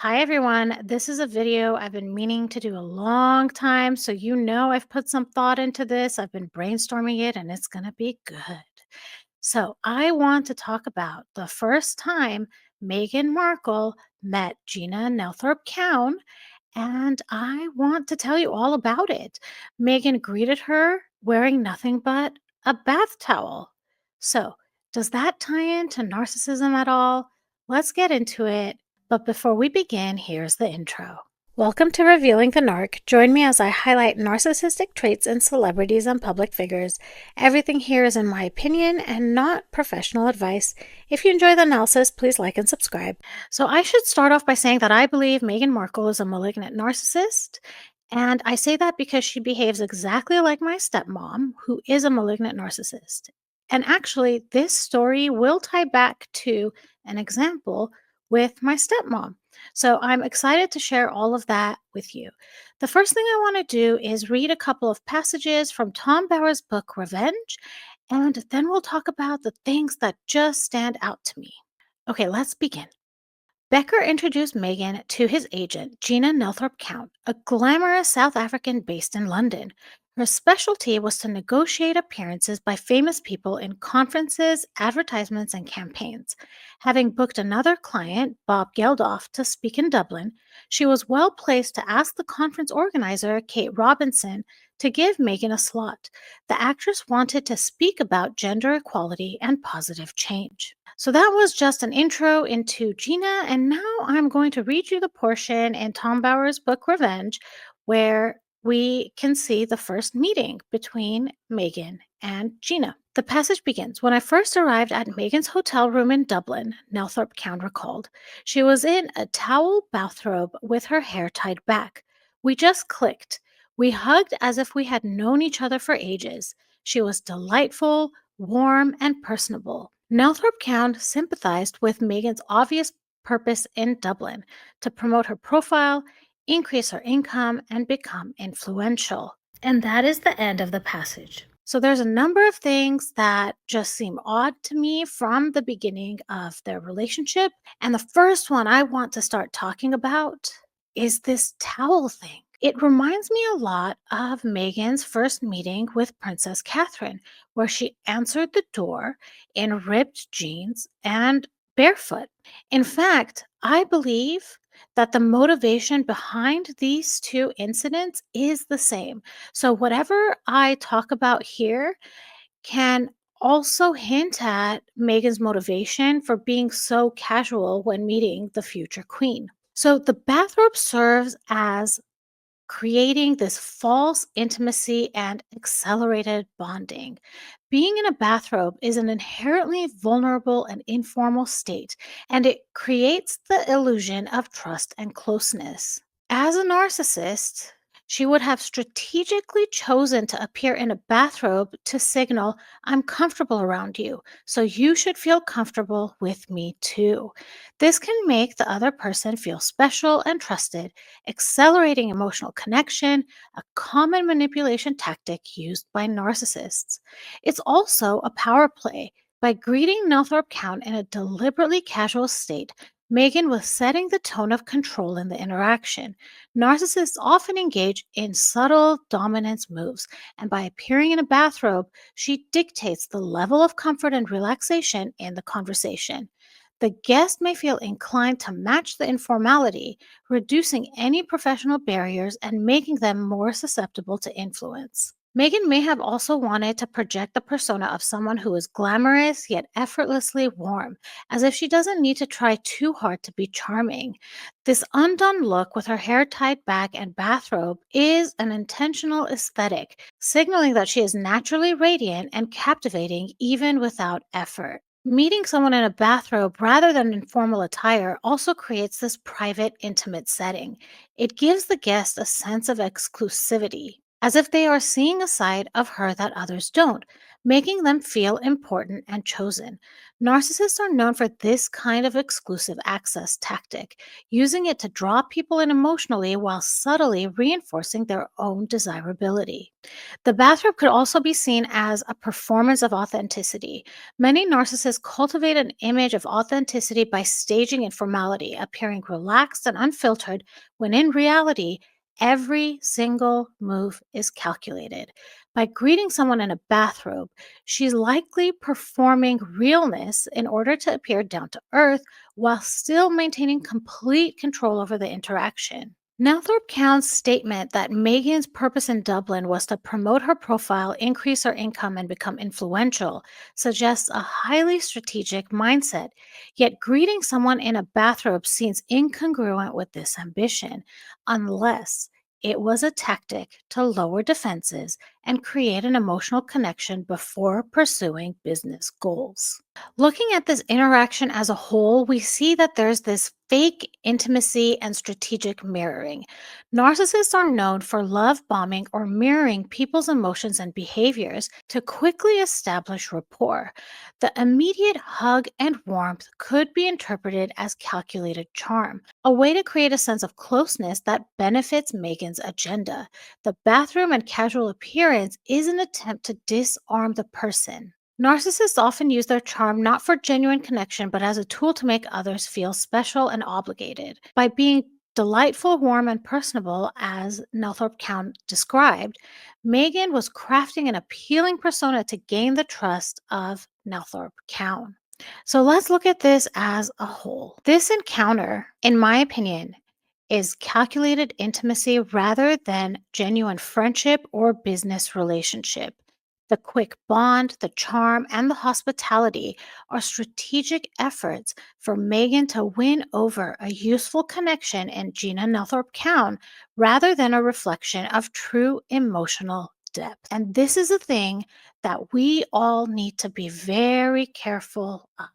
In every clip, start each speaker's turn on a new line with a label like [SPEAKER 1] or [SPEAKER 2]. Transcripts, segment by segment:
[SPEAKER 1] Hi everyone, this is a video I've been meaning to do a long time, so I've put some thought into this. I've been brainstorming it and it's going to be good. So, I want to talk about the first time Meghan Markle met Gina Nelthorpe-Cowne, and I want to tell you all about it. Meghan greeted her wearing nothing but a bath towel. So, does that tie into narcissism at all? Let's get into it. But before we begin, here's the intro. Welcome to Revealing the Narc. Join me as I highlight narcissistic traits in celebrities and public figures. Everything here is in my opinion and not professional advice. If you enjoy the analysis, please like and subscribe. So I should start off by saying that I believe Meghan Markle is a malignant narcissist. And I say that because she behaves exactly like my stepmom, who is a malignant narcissist. And actually, this story will tie back to an example with my stepmom. So I'm excited to share all of that with you. The first thing I want to do is read a couple of passages from Tom Bauer's book, Revenge, and then we'll talk about the things that just stand out to me. Okay, let's begin. Becker introduced Meghan to his agent, Gina Nelthorpe-Cowne, a glamorous South African based in London. Her specialty was to negotiate appearances by famous people in conferences, advertisements, and campaigns. Having booked another client, Bob Geldof, to speak in Dublin, she was well placed to ask the conference organizer, Kate Robinson, to give Meghan a slot. The actress wanted to speak about gender equality and positive change. So that was just an intro into Gina, and now I'm going to read you the portion in Tom Bauer's book Revenge where we can see the first meeting between Meghan and Gina. The passage begins. When I first arrived at Meghan's hotel room in Dublin, Nelthorpe-Cowne recalled, she was in a towel bathrobe with her hair tied back. We just clicked. We hugged as if we had known each other for ages. She was delightful, warm, and personable. Nelthorpe-Cowne sympathized with Meghan's obvious purpose in Dublin to promote her profile, increase her income, and become influential. And that is the end of the passage. So there's a number of things that just seem odd to me from the beginning of their relationship. And the first one I want to start talking about is this towel thing. It reminds me a lot of Meghan's first meeting with Princess Catherine, where she answered the door in ripped jeans and barefoot. In fact, I believe that the motivation behind these two incidents is the same. So, whatever I talk about here can also hint at Meghan's motivation for being so casual when meeting the future queen. So, the bathrobe serves as creating this false intimacy and accelerated bonding. Being in a bathrobe is an inherently vulnerable and informal state, and it creates the illusion of trust and closeness. As a narcissist, she would have strategically chosen to appear in a bathrobe to signal, I'm comfortable around you, so you should feel comfortable with me too. This can make the other person feel special and trusted, accelerating emotional connection, a common manipulation tactic used by narcissists. It's also a power play. By greeting Nelthorpe-Cowne in a deliberately casual state, Meghan was setting the tone of control in the interaction. Narcissists often engage in subtle dominance moves, and by appearing in a bathrobe, she dictates the level of comfort and relaxation in the conversation. The guest may feel inclined to match the informality, reducing any professional barriers and making them more susceptible to influence. Meghan may have also wanted to project the persona of someone who is glamorous yet effortlessly warm, as if she doesn't need to try too hard to be charming. This undone look with her hair tied back and bathrobe is an intentional aesthetic, signaling that she is naturally radiant and captivating even without effort. Meeting someone in a bathrobe rather than in formal attire also creates this private, intimate setting. It gives the guest a sense of exclusivity. as if they are seeing a side of her that others don't, making them feel important and chosen. Narcissists are known for this kind of exclusive access tactic, using it to draw people in emotionally while subtly reinforcing their own desirability. The bathrobe could also be seen as a performance of authenticity. Many narcissists cultivate an image of authenticity by staging informality, appearing relaxed and unfiltered, when in reality, every single move is calculated. By greeting someone in a bathrobe, she's likely performing realness in order to appear down to earth while still maintaining complete control over the interaction. Nelthorpe-Cowne's statement that Megan's purpose in Dublin was to promote her profile, increase her income, and become influential suggests a highly strategic mindset. Yet, greeting someone in a bathrobe seems incongruent with this ambition, unless it was a tactic to lower defenses and create an emotional connection before pursuing business goals. Looking at this interaction as a whole, we see that there's this fake intimacy and strategic mirroring. Narcissists are known for love bombing or mirroring people's emotions and behaviors to quickly establish rapport. The immediate hug and warmth could be interpreted as calculated charm, a way to create a sense of closeness that benefits Megan's agenda. The bathroom and casual appearance is an attempt to disarm the person. Narcissists often use their charm not for genuine connection, but as a tool to make others feel special and obligated. By being delightful, warm, and personable, as Nelthorpe-Cowne described, Megan was crafting an appealing persona to gain the trust of Nelthorpe-Cowne. So let's look at this as a whole. This encounter, in my opinion, is calculated intimacy rather than genuine friendship or business relationship. The quick bond, the charm, and the hospitality are strategic efforts for Megan to win over a useful connection in Gina Nelthorpe-Cowne rather than a reflection of true emotional depth. And this is a thing that we all need to be very careful of,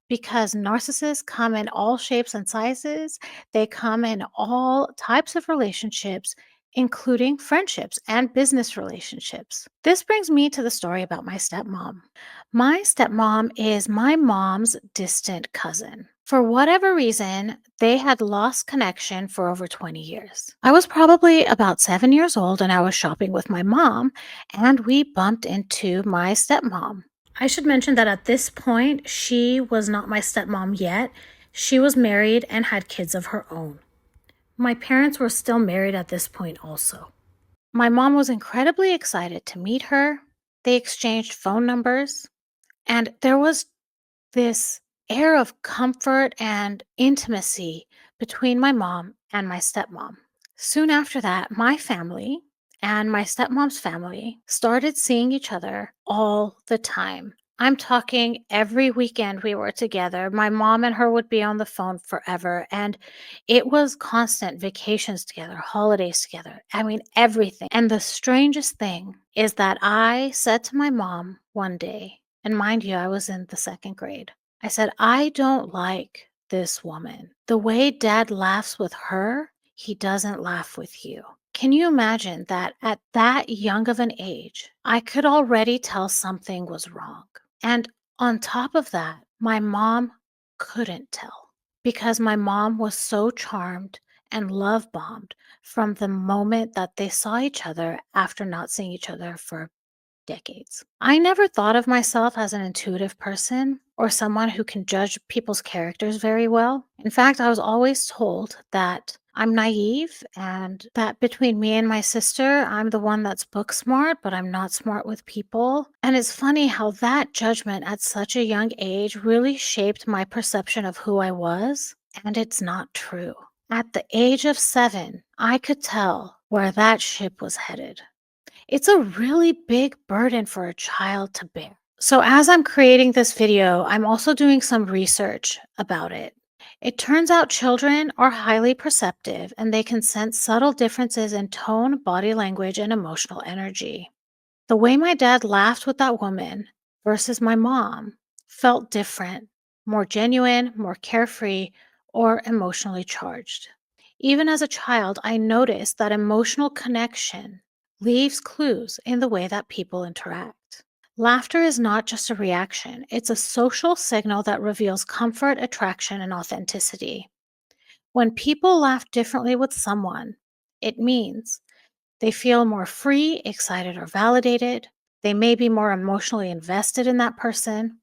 [SPEAKER 1] because narcissists come in all shapes and sizes. They come in all types of relationships, including friendships and business relationships. This brings me to the story about my stepmom. My stepmom is my mom's distant cousin. For whatever reason, they had lost connection for over 20 years. I was probably about 7 years old and I was shopping with my mom, and we bumped into my stepmom. I should mention that at this point, she was not my stepmom yet. She was married and had kids of her own. My parents were still married at this point also. My mom was incredibly excited to meet her. They exchanged phone numbers, and there was this air of comfort and intimacy between my mom and my stepmom. Soon after that, my family and my stepmom's family started seeing each other all the time. I'm talking every weekend we were together. My mom and her would be on the phone forever. And it was constant vacations together, holidays together. I mean, everything. And the strangest thing is that I said to my mom one day, and mind you, I was in the second grade. I said, I don't like this woman. The way dad laughs with her, he doesn't laugh with you. Can you imagine that at that young of an age, I could already tell something was wrong? And on top of that, my mom couldn't tell, because my mom was so charmed and love bombed from the moment that they saw each other after not seeing each other for decades. I never thought of myself as an intuitive person or someone who can judge people's characters very well. In fact, I was always told that I'm naive and that between me and my sister, I'm the one that's book smart, but I'm not smart with people. And it's funny how that judgment at such a young age really shaped my perception of who I was. And it's not true. At the age of 7, I could tell where that ship was headed. It's a really big burden for a child to bear. So, as I'm creating this video, I'm also doing some research about it. It turns out children are highly perceptive and they can sense subtle differences in tone, body language, and emotional energy. The way my dad laughed with that woman versus my mom felt different, more genuine, more carefree, or emotionally charged. Even as a child, I noticed that emotional connection leaves clues in the way that people interact. Laughter is not just a reaction, it's a social signal that reveals comfort, attraction, and authenticity. When people laugh differently with someone, it means they feel more free, excited, or validated. They may be more emotionally invested in that person,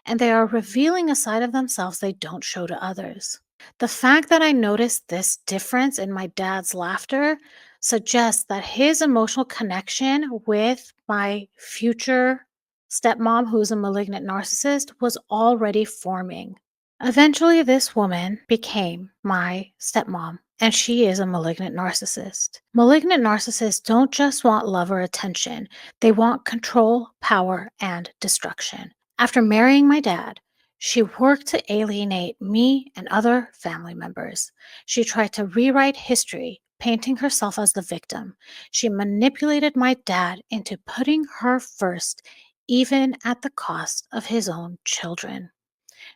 [SPEAKER 1] and they are revealing a side of themselves they don't show to others. The fact that I noticed this difference in my dad's laughter suggests that his emotional connection with my future stepmom, who's a malignant narcissist, was already forming. Eventually, this woman became my stepmom, and she is a malignant narcissist. Malignant narcissists don't just want love or attention, they want control, power, and destruction. After marrying my dad, she worked to alienate me and other family members. She tried to rewrite history, painting herself as the victim. She manipulated my dad into putting her first, even at the cost of his own children.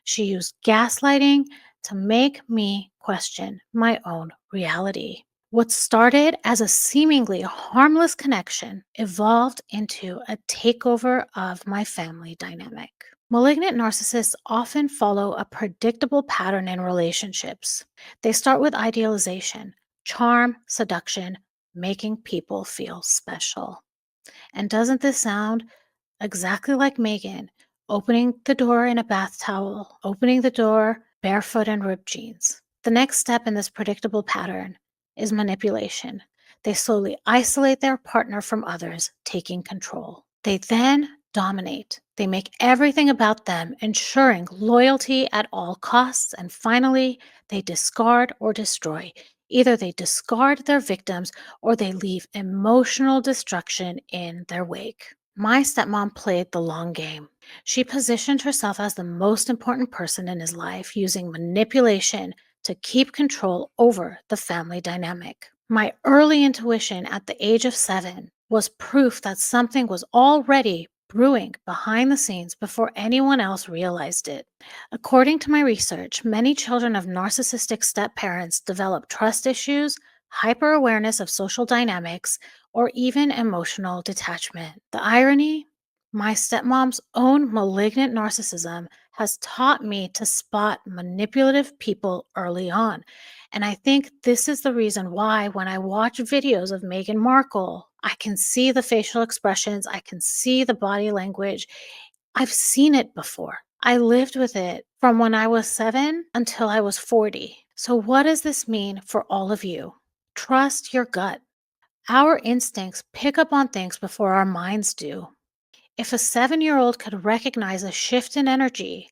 [SPEAKER 1] She used gaslighting to make me question my own reality. What started as a seemingly harmless connection evolved into a takeover of my family dynamic. Malignant narcissists often follow a predictable pattern in relationships. They start with idealization, charm, seduction, making people feel special. And doesn't this sound exactly like Megan, opening the door in a bath towel, opening the door barefoot in ripped jeans? The next step in this predictable pattern is manipulation. They slowly isolate their partner from others, taking control. They then dominate. They make everything about them, ensuring loyalty at all costs. And finally, they discard or destroy. Either they discard their victims or they leave emotional destruction in their wake. My stepmom played the long game. She positioned herself as the most important person in his life, using manipulation to keep control over the family dynamic. My early intuition at the age of 7 was proof that something was already brewing behind the scenes before anyone else realized it. According to my research, many children of narcissistic step parents develop trust issues, hyper awareness of social dynamics, or even emotional detachment. The irony? My stepmom's own malignant narcissism has taught me to spot manipulative people early on. And I think this is the reason why, when I watch videos of Meghan Markle, I can see the facial expressions, I can see the body language. I've seen it before. I lived with it from when I was 7 until I was 40. So, what does this mean for all of you? Trust your gut. Our instincts pick up on things before our minds do. If a 7-year-old could recognize a shift in energy,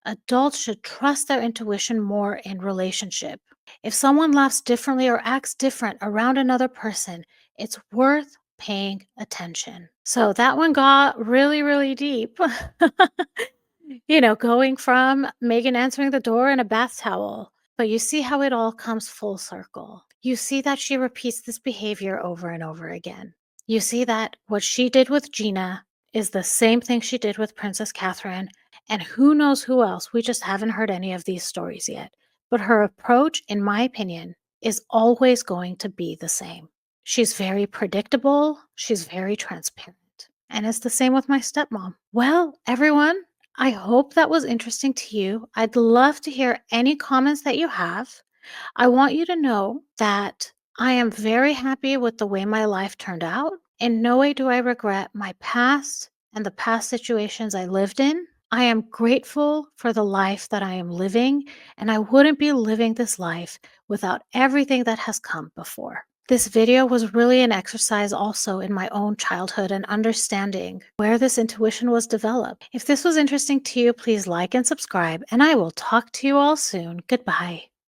[SPEAKER 1] adults should trust their intuition more in relationship. If someone laughs differently or acts different around another person, it's worth paying attention. So that one got really, really deep. Going from Megan answering the door in a bath towel. But you see how it all comes full circle. You see that she repeats this behavior over and over again. You see that what she did with Gina is the same thing she did with Princess Catherine, and who knows who else. We just haven't heard any of these stories yet. But her approach, in my opinion, is always going to be the same. She's very predictable, she's very transparent. And it's the same with my stepmom. Well, everyone, I hope that was interesting to you. I'd love to hear any comments that you have. I want you to know that I am very happy with the way my life turned out. In no way do I regret my past and the past situations I lived in. I am grateful for the life that I am living, and I wouldn't be living this life without everything that has come before. This video was really an exercise also in my own childhood and understanding where this intuition was developed. If this was interesting to you, please like and subscribe, and I will talk to you all soon. Goodbye.